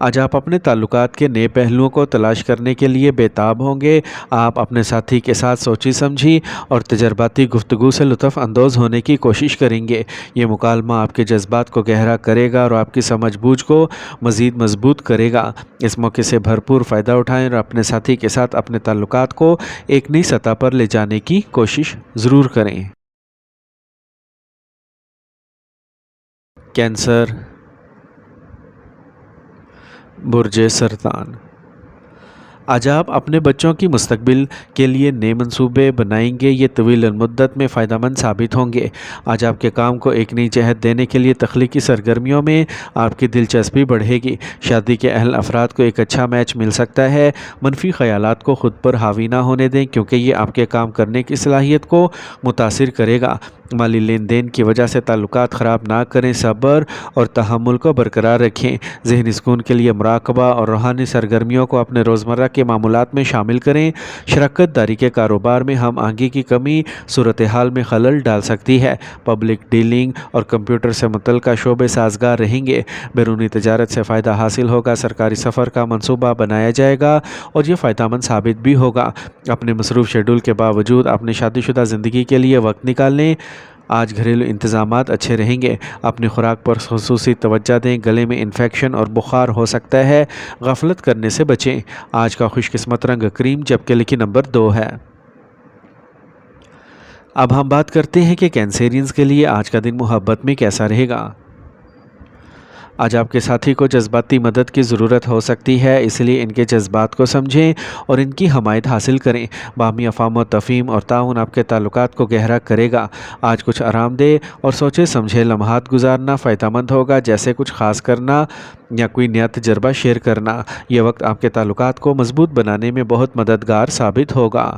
آج آپ اپنے تعلقات کے نئے پہلوؤں کو تلاش کرنے کے لیے بےتاب ہوں گے۔ آپ اپنے ساتھی کے ساتھ سوچی سمجھی اور تجرباتی گفتگو سے لطف اندوز ہونے کی کوشش کریں گے۔ یہ مکالمہ آپ کے جذبات کو گہرا کرے گا اور آپ کی سمجھ بوجھ کو مزید مضبوط کرے گا۔ اس موقع سے بھرپور فائدہ اٹھائیں اور اپنے ساتھی کے ساتھ اپنے تعلقات کو ایک نئی سطح پر لے جانے کی کوشش ضرور کریں۔ کینسر، برج سرطان۔ آج آپ اپنے بچوں کی مستقبل کے لیے نئے منصوبے بنائیں گے، یہ طویل المدت میں فائدہ مند ثابت ہوں گے۔ آج آپ کے کام کو ایک نئی جہت دینے کے لیے تخلیقی سرگرمیوں میں آپ کی دلچسپی بڑھے گی۔ شادی کے اہل افراد کو ایک اچھا میچ مل سکتا ہے۔ منفی خیالات کو خود پر حاوی نہ ہونے دیں کیونکہ یہ آپ کے کام کرنے کی صلاحیت کو متاثر کرے گا۔ مالی لین دین کی وجہ سے تعلقات خراب نہ کریں، صبر اور تحمل کو برقرار رکھیں۔ ذہنی سکون کے لیے مراقبہ اور روحانی سرگرمیوں کو اپنے روزمرہ کے معمولات میں شامل کریں۔ شراکت داری کے کاروبار میں ہم آہنگی کی کمی صورتحال میں خلل ڈال سکتی ہے۔ پبلک ڈیلنگ اور کمپیوٹر سے متعلقہ شعبے سازگار رہیں گے۔ بیرونی تجارت سے فائدہ حاصل ہوگا۔ سرکاری سفر کا منصوبہ بنایا جائے گا اور یہ فائدہ مند ثابت بھی ہوگا۔ اپنے مصروف شیڈول کے باوجود اپنی شادی شدہ زندگی کے لیے وقت نکال لیں۔ آج گھریلو انتظامات اچھے رہیں گے۔ اپنی خوراک پر خصوصی توجہ دیں۔ گلے میں انفیکشن اور بخار ہو سکتا ہے، غفلت کرنے سے بچیں۔ آج کا خوش قسمت رنگ کریم جبکہ لکی نمبر 2 ہے۔ اب ہم بات کرتے ہیں کہ کینسیرینز کے لیے آج کا دن محبت میں کیسا رہے گا۔ آج آپ کے ساتھی کو جذباتی مدد کی ضرورت ہو سکتی ہے، اس لیے ان کے جذبات کو سمجھیں اور ان کی حمایت حاصل کریں۔ باہمی افہام و تفہیم اور تعاون آپ کے تعلقات کو گہرا کرے گا۔ آج کچھ آرام دہ اور سوچے سمجھے لمحات گزارنا فائدہ مند ہوگا، جیسے کچھ خاص کرنا یا کوئی نیا تجربہ شیئر کرنا۔ یہ وقت آپ کے تعلقات کو مضبوط بنانے میں بہت مددگار ثابت ہوگا۔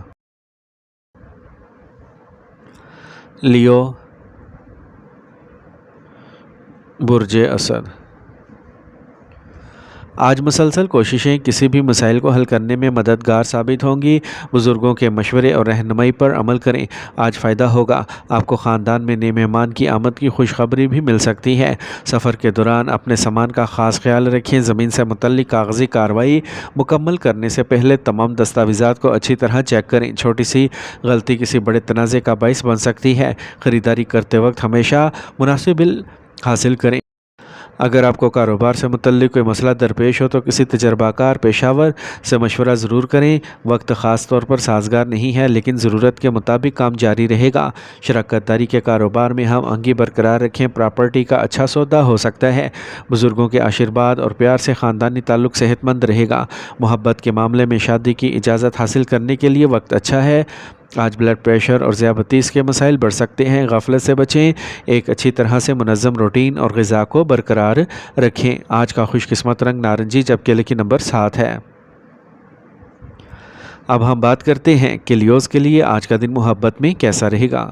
لیو، برج اسد۔ آج مسلسل کوششیں کسی بھی مسائل کو حل کرنے میں مددگار ثابت ہوں گی۔ بزرگوں کے مشورے اور رہنمائی پر عمل کریں۔ آج فائدہ ہوگا۔ آپ کو خاندان میں نئے مہمان کی آمد کی خوشخبری بھی مل سکتی ہے۔ سفر کے دوران اپنے سامان کا خاص خیال رکھیں۔ زمین سے متعلق کاغذی کارروائی مکمل کرنے سے پہلے تمام دستاویزات کو اچھی طرح چیک کریں۔ چھوٹی سی غلطی کسی بڑے تنازع کا باعث بن سکتی ہے۔ خریداری کرتے وقت ہمیشہ مناسب بل حاصل کریں۔ اگر آپ کو کاروبار سے متعلق کوئی مسئلہ درپیش ہو تو کسی تجربہ کار پیشہ ور سے مشورہ ضرور کریں۔ وقت خاص طور پر سازگار نہیں ہے لیکن ضرورت کے مطابق کام جاری رہے گا۔ شراکت داری کے کاروبار میں ہم آہنگی برقرار رکھیں۔ پراپرٹی کا اچھا سودا ہو سکتا ہے۔ بزرگوں کے آشیرواد اور پیار سے خاندانی تعلق صحت مند رہے گا۔ محبت کے معاملے میں شادی کی اجازت حاصل کرنے کے لیے وقت اچھا ہے۔ آج بلڈ پریشر اور ذیابیطس کے مسائل بڑھ سکتے ہیں، غفلت سے بچیں۔ ایک اچھی طرح سے منظم روٹین اور غذا کو برقرار رکھیں۔ آج کا خوش قسمت رنگ نارنجی جبکہ لکی نمبر 7 ہے۔ اب ہم بات کرتے ہیں کہ لیوز کے لیے آج کا دن محبت میں کیسا رہے گا۔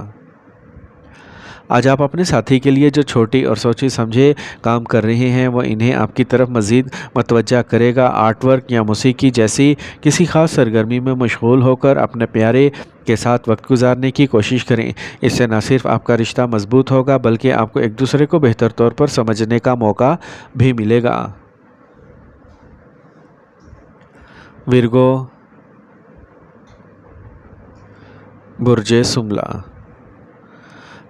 آج آپ اپنے ساتھی کے لیے جو چھوٹی اور سوچی سمجھے کام کر رہے ہیں وہ انہیں آپ کی طرف مزید متوجہ کرے گا۔ آرٹ ورک یا موسیقی جیسی کسی خاص سرگرمی میں مشغول ہو کر اپنے پیارے کے ساتھ وقت گزارنے کی کوشش کریں۔ اس سے نہ صرف آپ کا رشتہ مضبوط ہوگا بلکہ آپ کو ایک دوسرے کو بہتر طور پر سمجھنے کا موقع بھی ملے گا۔ ورگو، برج سملہ۔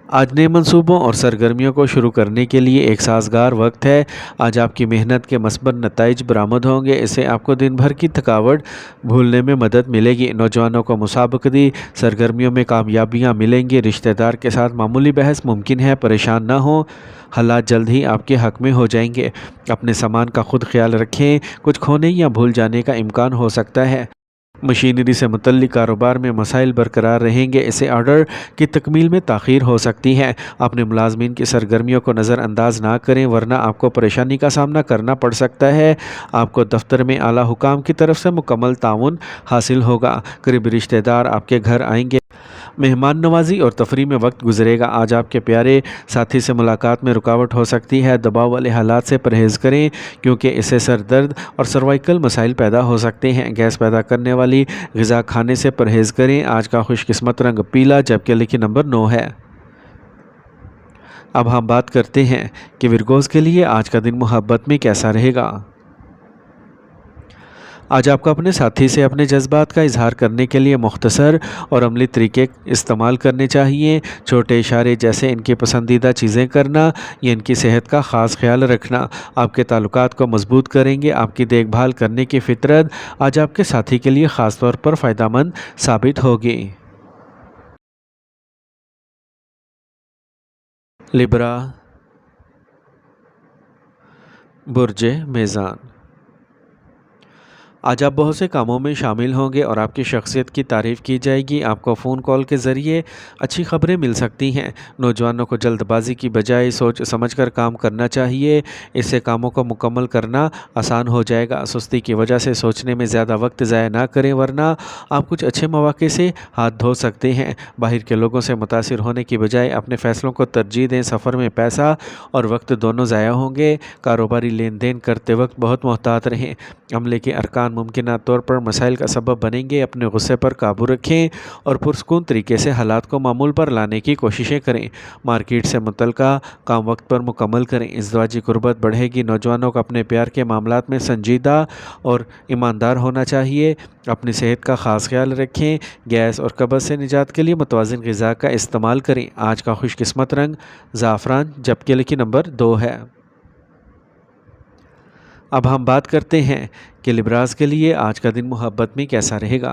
آج نئے منصوبوں اور سرگرمیوں کو شروع کرنے کے لیے ایک سازگار وقت ہے۔ آج آپ کی محنت کے مثبت نتائج برآمد ہوں گے۔ اس سے آپ کو دن بھر کی تھکاوٹ بھولنے میں مدد ملے گی۔ نوجوانوں کو مسابقتی سرگرمیوں میں کامیابیاں ملیں گی۔ رشتہ دار کے ساتھ معمولی بحث ممکن ہے، پریشان نہ ہوں، حالات جلد ہی آپ کے حق میں ہو جائیں گے۔ اپنے سامان کا خود خیال رکھیں، کچھ کھونے یا بھول جانے کا امکان ہو سکتا ہے۔ مشینری سے متعلق کاروبار میں مسائل برقرار رہیں گے، اس سے آرڈر کی تکمیل میں تاخیر ہو سکتی ہے۔ اپنے ملازمین کی سرگرمیوں کو نظر انداز نہ کریں ورنہ آپ کو پریشانی کا سامنا کرنا پڑ سکتا ہے۔ آپ کو دفتر میں اعلیٰ حکام کی طرف سے مکمل تعاون حاصل ہوگا۔ قریبی رشتہ دار آپ کے گھر آئیں گے۔ مہمان نوازی اور تفریح میں وقت گزرے گا۔ آج آپ کے پیارے ساتھی سے ملاقات میں رکاوٹ ہو سکتی ہے۔ دباؤ والے حالات سے پرہیز کریں کیونکہ اس سے سر درد اور سروائیکل مسائل پیدا ہو سکتے ہیں۔ گیس پیدا کرنے والی غذا کھانے سے پرہیز کریں۔ آج کا خوش قسمت رنگ پیلا جبکہ لکی نمبر 9 ہے۔ اب ہم بات کرتے ہیں کہ ورگوز کے لیے آج کا دن محبت میں کیسا رہے گا۔ آج آپ کو اپنے ساتھی سے اپنے جذبات کا اظہار کرنے کے لیے مختصر اور عملی طریقے استعمال کرنے چاہیے۔ چھوٹے اشارے جیسے ان کی پسندیدہ چیزیں کرنا یا ان کی صحت کا خاص خیال رکھنا آپ کے تعلقات کو مضبوط کریں گے۔ آپ کی دیکھ بھال کرنے کی فطرت آج آپ کے ساتھی کے لیے خاص طور پر فائدہ مند ثابت ہوگی۔ لبرا، برج میزان، آج آپ بہت سے کاموں میں شامل ہوں گے اور آپ کی شخصیت کی تعریف کی جائے گی۔ آپ کو فون کال کے ذریعے اچھی خبریں مل سکتی ہیں۔ نوجوانوں کو جلد بازی کی بجائے سوچ سمجھ کر کام کرنا چاہیے، اس سے کاموں کو مکمل کرنا آسان ہو جائے گا۔ سستی کی وجہ سے سوچنے میں زیادہ وقت ضائع نہ کریں ورنہ آپ کچھ اچھے مواقع سے ہاتھ دھو سکتے ہیں۔ باہر کے لوگوں سے متاثر ہونے کی بجائے اپنے فیصلوں کو ترجیح دیں۔ سفر میں پیسہ اور وقت دونوں ضائع ہوں گے۔ کاروباری لین دین کرتے وقت بہت محتاط رہیں۔ عملے کے ارکان ممکنہ طور پر مسائل کا سبب بنیں گے۔ اپنے غصے پر قابو رکھیں اور پرسکون طریقے سے حالات کو معمول پر لانے کی کوششیں کریں۔ مارکیٹ سے متعلقہ کام وقت پر مکمل کریں، ازدواجی قربت بڑھے گی۔ نوجوانوں کو اپنے پیار کے معاملات میں سنجیدہ اور ایماندار ہونا چاہیے۔ اپنی صحت کا خاص خیال رکھیں۔ گیس اور قبض سے نجات کے لیے متوازن غذا کا استعمال کریں۔ آج کا خوش قسمت رنگ زعفران جبکہ لکی نمبر 2 ہے۔ اب ہم بات کرتے ہیں کہ لبراز کے لیے آج کا دن محبت میں کیسا رہے گا۔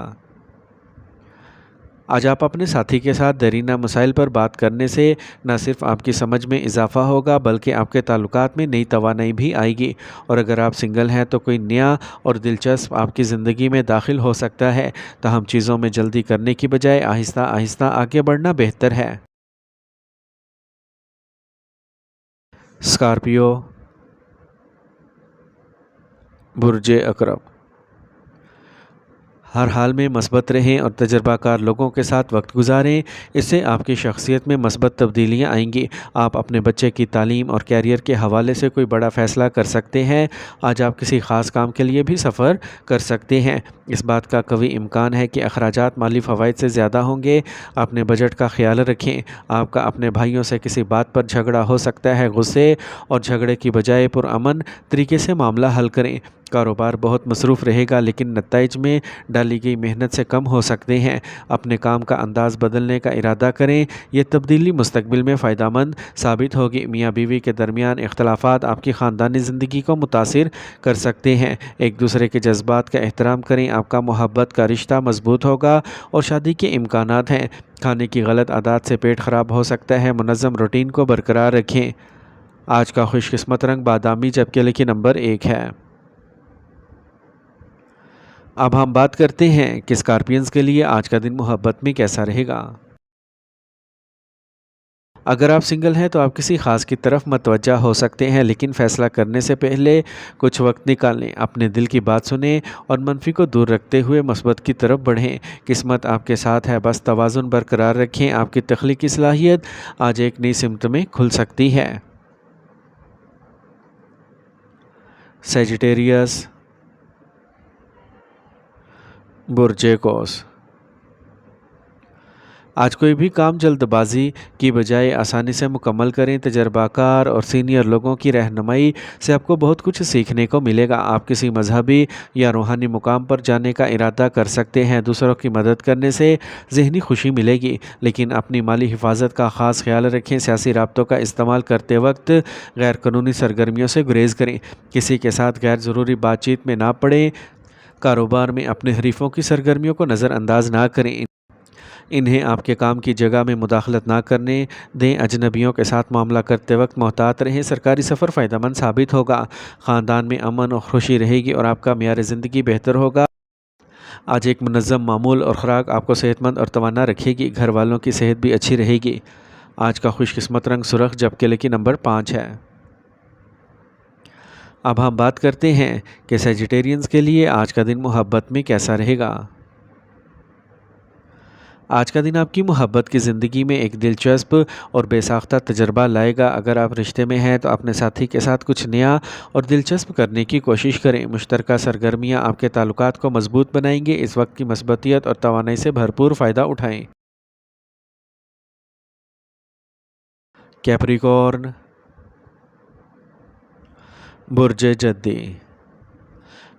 آج آپ اپنے ساتھی کے ساتھ دیرینہ مسائل پر بات کرنے سے نہ صرف آپ کی سمجھ میں اضافہ ہوگا بلکہ آپ کے تعلقات میں نئی توانائی بھی آئے گی۔ اور اگر آپ سنگل ہیں تو کوئی نیا اور دلچسپ آپ کی زندگی میں داخل ہو سکتا ہے۔ تاہم چیزوں میں جلدی کرنے کی بجائے آہستہ آہستہ آگے بڑھنا بہتر ہے۔ اسکارپیو، برج عقرب، ہر حال میں مثبت رہیں اور تجربہ کار لوگوں کے ساتھ وقت گزاریں، اس سے آپ کی شخصیت میں مثبت تبدیلیاں آئیں گی۔ آپ اپنے بچے کی تعلیم اور کیریئر کے حوالے سے کوئی بڑا فیصلہ کر سکتے ہیں۔ آج آپ کسی خاص کام کے لیے بھی سفر کر سکتے ہیں۔ اس بات کا قوی امکان ہے کہ اخراجات مالی فوائد سے زیادہ ہوں گے۔ اپنے بجٹ کا خیال رکھیں۔ آپ کا اپنے بھائیوں سے کسی بات پر جھگڑا ہو سکتا ہے۔ غصے اور جھگڑے کی بجائے پرامن طریقے سے معاملہ حل کریں۔ کاروبار بہت مصروف رہے گا لیکن نتائج میں ڈالی گئی محنت سے کم ہو سکتے ہیں۔ اپنے کام کا انداز بدلنے کا ارادہ کریں، یہ تبدیلی مستقبل میں فائدہ مند ثابت ہوگی۔ میاں بیوی کے درمیان اختلافات آپ کی خاندانی زندگی کو متاثر کر سکتے ہیں۔ ایک دوسرے کے جذبات کا احترام کریں، آپ کا محبت کا رشتہ مضبوط ہوگا اور شادی کے امکانات ہیں۔ کھانے کی غلط عادات سے پیٹ خراب ہو سکتا ہے، منظم روٹین کو برقرار رکھیں۔ آج کا خوش قسمت رنگ بادامی جبکہ لکی نمبر 1 ہے۔ اب ہم بات کرتے ہیں کہ اسکارپینز کے لیے آج کا دن محبت میں کیسا رہے گا۔ اگر آپ سنگل ہیں تو آپ کسی خاص کی طرف متوجہ ہو سکتے ہیں لیکن فیصلہ کرنے سے پہلے کچھ وقت نکالیں۔ اپنے دل کی بات سنیں اور منفی کو دور رکھتے ہوئے مثبت کی طرف بڑھیں۔ قسمت آپ کے ساتھ ہے، بس توازن برقرار رکھیں۔ آپ کی تخلیقی صلاحیت آج ایک نئی سمت میں کھل سکتی ہے۔ سیجیٹیریس، برج قوس، آج کوئی بھی کام جلد بازی کی بجائے آسانی سے مکمل کریں۔ تجربہ کار اور سینئر لوگوں کی رہنمائی سے آپ کو بہت کچھ سیکھنے کو ملے گا۔ آپ کسی مذہبی یا روحانی مقام پر جانے کا ارادہ کر سکتے ہیں۔ دوسروں کی مدد کرنے سے ذہنی خوشی ملے گی لیکن اپنی مالی حفاظت کا خاص خیال رکھیں۔ سیاسی رابطوں کا استعمال کرتے وقت غیر قانونی سرگرمیوں سے گریز کریں۔ کسی کے ساتھ غیر ضروری بات چیت میں نہ پڑیں۔ کاروبار میں اپنے حریفوں کی سرگرمیوں کو نظر انداز نہ کریں، انہیں آپ کے کام کی جگہ میں مداخلت نہ کرنے دیں۔ اجنبیوں کے ساتھ معاملہ کرتے وقت محتاط رہیں۔ سرکاری سفر فائدہ مند ثابت ہوگا۔ خاندان میں امن اور خوشی رہے گی اور آپ کا معیار زندگی بہتر ہوگا۔ آج ایک منظم معمول اور خوراک آپ کو صحت مند اور توانا رکھے گی۔ گھر والوں کی صحت بھی اچھی رہے گی۔ آج کا خوش قسمت رنگ سرخ جبکہ لکی نمبر 5 ہے۔ اب ہم بات کرتے ہیں کہ سیجیٹیرینز کے لیے آج کا دن محبت میں کیسا رہے گا۔ آج کا دن آپ کی محبت کی زندگی میں ایک دلچسپ اور بے ساختہ تجربہ لائے گا۔ اگر آپ رشتے میں ہیں تو اپنے ساتھی کے ساتھ کچھ نیا اور دلچسپ کرنے کی کوشش کریں۔ مشترکہ سرگرمیاں آپ کے تعلقات کو مضبوط بنائیں گے۔ اس وقت کی مثبتیت اور توانائی سے بھرپور فائدہ اٹھائیں۔ کیپریکورن، برج جدی،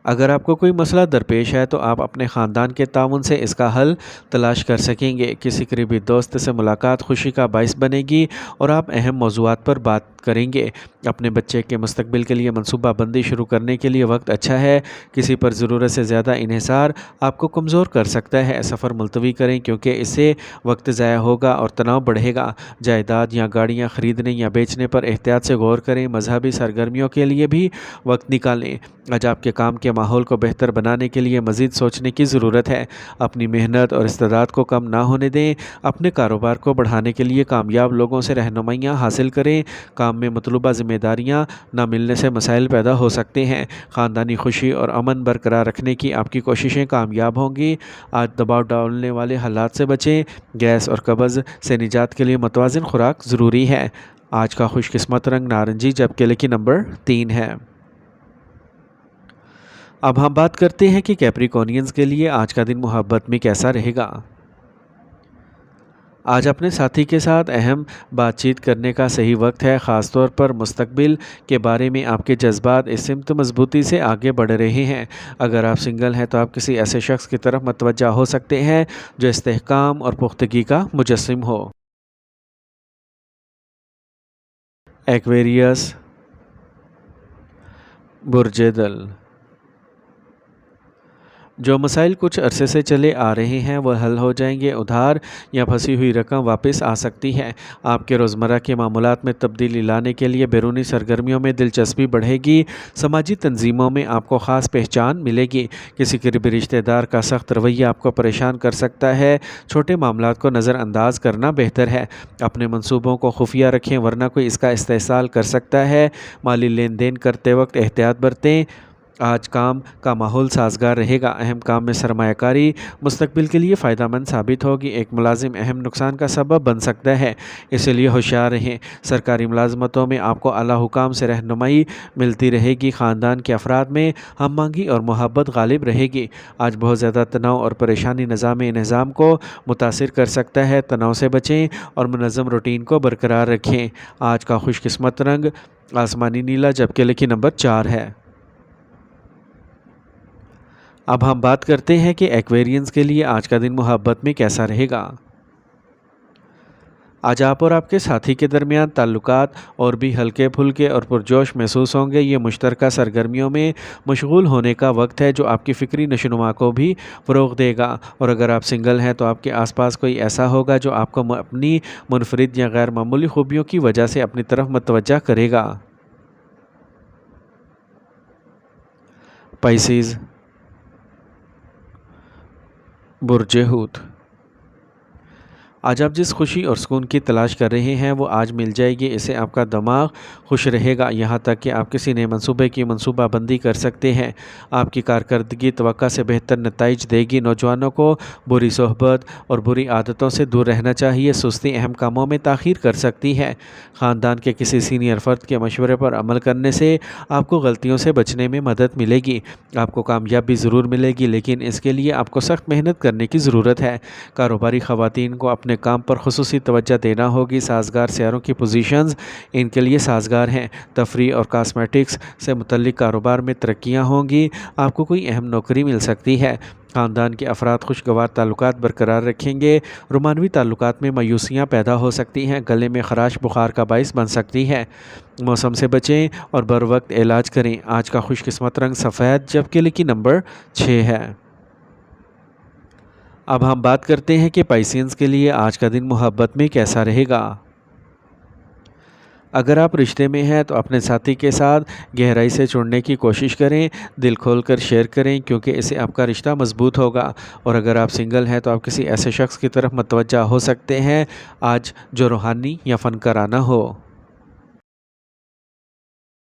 اگر آپ کو کوئی مسئلہ درپیش ہے تو آپ اپنے خاندان کے تعاون سے اس کا حل تلاش کر سکیں گے۔ کسی قریبی دوست سے ملاقات خوشی کا باعث بنے گی اور آپ اہم موضوعات پر بات کریں گے۔ اپنے بچے کے مستقبل کے لیے منصوبہ بندی شروع کرنے کے لیے وقت اچھا ہے۔ کسی پر ضرورت سے زیادہ انحصار آپ کو کمزور کر سکتا ہے۔ سفر ملتوی کریں کیونکہ اس سے وقت ضائع ہوگا اور تناؤ بڑھے گا۔ جائیداد یا گاڑیاں خریدنے یا بیچنے پر احتیاط سے غور کریں۔ مذہبی سرگرمیوں کے لیے بھی وقت نکالیں۔ آج آپ کے کام کے ماحول کو بہتر بنانے کے لیے مزید سوچنے کی ضرورت ہے۔ اپنی محنت اور استعداد کو کم نہ ہونے دیں۔ اپنے کاروبار کو بڑھانے کے لیے کامیاب لوگوں سے رہنمائیاں حاصل کریں۔ کام میں مطلوبہ ذمہ داریاں نہ ملنے سے مسائل پیدا ہو سکتے ہیں۔ خاندانی خوشی اور امن برقرار رکھنے کی آپ کی کوششیں کامیاب ہوں گی۔ آج دباؤ ڈالنے والے حالات سے بچیں۔ گیس اور قبض سے نجات کے لیے متوازن خوراک ضروری ہے۔ آج کا خوش قسمت رنگ نارنجی جبکہ لکی نمبر 3 ہے۔ اب ہم بات کرتے ہیں کہ کیپریکونینز کے لیے آج کا دن محبت میں کیسا رہے گا۔ آج اپنے ساتھی کے ساتھ اہم بات چیت کرنے کا صحیح وقت ہے، خاص طور پر مستقبل کے بارے میں آپ کے جذبات اس سمت مضبوطی سے آگے بڑھ رہے ہیں۔ اگر آپ سنگل ہیں تو آپ کسی ایسے شخص کی طرف متوجہ ہو سکتے ہیں جو استحکام اور پختگی کا مجسم ہو۔ ایکویریس، برج دل۔ جو مسائل کچھ عرصے سے چلے آ رہے ہیں وہ حل ہو جائیں گے۔ ادھار یا پھنسی ہوئی رقم واپس آ سکتی ہے۔ آپ کے روزمرہ کے معمولات میں تبدیلی لانے کے لیے بیرونی سرگرمیوں میں دلچسپی بڑھے گی۔ سماجی تنظیموں میں آپ کو خاص پہچان ملے گی۔ کسی قریبی رشتہ دار کا سخت رویہ آپ کو پریشان کر سکتا ہے۔ چھوٹے معاملات کو نظر انداز کرنا بہتر ہے۔ اپنے منصوبوں کو خفیہ رکھیں ورنہ کوئی اس کا استحصال کر سکتا ہے۔ مالی لین دین کرتے وقت احتیاط برتیں۔ آج کام کا ماحول سازگار رہے گا۔ اہم کام میں سرمایہ کاری مستقبل کے لیے فائدہ مند ثابت ہوگی۔ ایک ملازم اہم نقصان کا سبب بن سکتا ہے، اس لیے ہوشیار رہیں۔ سرکاری ملازمتوں میں آپ کو اعلیٰ حکام سے رہنمائی ملتی رہے گی۔ خاندان کے افراد میں ہم آہنگی اور محبت غالب رہے گی۔ آج بہت زیادہ تناؤ اور پریشانی نظام انہضام کو متاثر کر سکتا ہے۔ تناؤ سے بچیں اور منظم روٹین کو برقرار رکھیں۔ آج کا خوش قسمت رنگ آسمانی نیلا جبکہ لکی نمبر 4 ہے۔ اب ہم بات کرتے ہیں کہ ایکویرینز کے لیے آج کا دن محبت میں کیسا رہے گا۔ آج آپ اور آپ کے ساتھی کے درمیان تعلقات اور بھی ہلکے پھلکے اور پرجوش محسوس ہوں گے۔ یہ مشترکہ سرگرمیوں میں مشغول ہونے کا وقت ہے جو آپ کی فکری نشوونما کو بھی فروغ دے گا۔ اور اگر آپ سنگل ہیں تو آپ کے آس پاس کوئی ایسا ہوگا جو آپ کو اپنی منفرد یا غیر معمولی خوبیوں کی وجہ سے اپنی طرف متوجہ کرے گا۔ پائسیز، برج حوت۔ آج آپ جس خوشی اور سکون کی تلاش کر رہے ہیں وہ آج مل جائے گی۔ اسے آپ کا دماغ خوش رہے گا، یہاں تک کہ آپ کسی نئے منصوبے کی منصوبہ بندی کر سکتے ہیں۔ آپ کی کارکردگی توقع سے بہتر نتائج دے گی۔ نوجوانوں کو بری صحبت اور بری عادتوں سے دور رہنا چاہیے۔ سستی اہم کاموں میں تاخیر کر سکتی ہے۔ خاندان کے کسی سینئر فرد کے مشورے پر عمل کرنے سے آپ کو غلطیوں سے بچنے میں مدد ملے گی۔ آپ کو کامیابی ضرور ملے گی لیکن اس کے لیے آپ کو سخت محنت کرنے کی ضرورت ہے۔ کاروباری خواتین کو اپنے کام پر خصوصی توجہ دینا ہوگی۔ سازگار سیاروں کی پوزیشنز ان کے لیے سازگار ہیں۔ تفریح اور کاسمیٹکس سے متعلق کاروبار میں ترقیاں ہوں گی۔ آپ کو کوئی اہم نوکری مل سکتی ہے۔ خاندان کے افراد خوشگوار تعلقات برقرار رکھیں گے۔ رومانوی تعلقات میں مایوسیاں پیدا ہو سکتی ہیں۔ گلے میں خراش بخار کا باعث بن سکتی ہے۔ موسم سے بچیں اور بر وقت علاج کریں۔ آج کا خوش قسمت رنگ سفید جبکہ لکی نمبر 6 ہے۔ اب ہم بات کرتے ہیں کہ پائسینز کے لیے آج کا دن محبت میں کیسا رہے گا۔ اگر آپ رشتے میں ہیں تو اپنے ساتھی کے ساتھ گہرائی سے جڑنے کی کوشش کریں۔ دل کھول کر شیئر کریں کیونکہ اسے آپ کا رشتہ مضبوط ہوگا۔ اور اگر آپ سنگل ہیں تو آپ کسی ایسے شخص کی طرف متوجہ ہو سکتے ہیں آج جو روحانی یا فنکارانہ ہو۔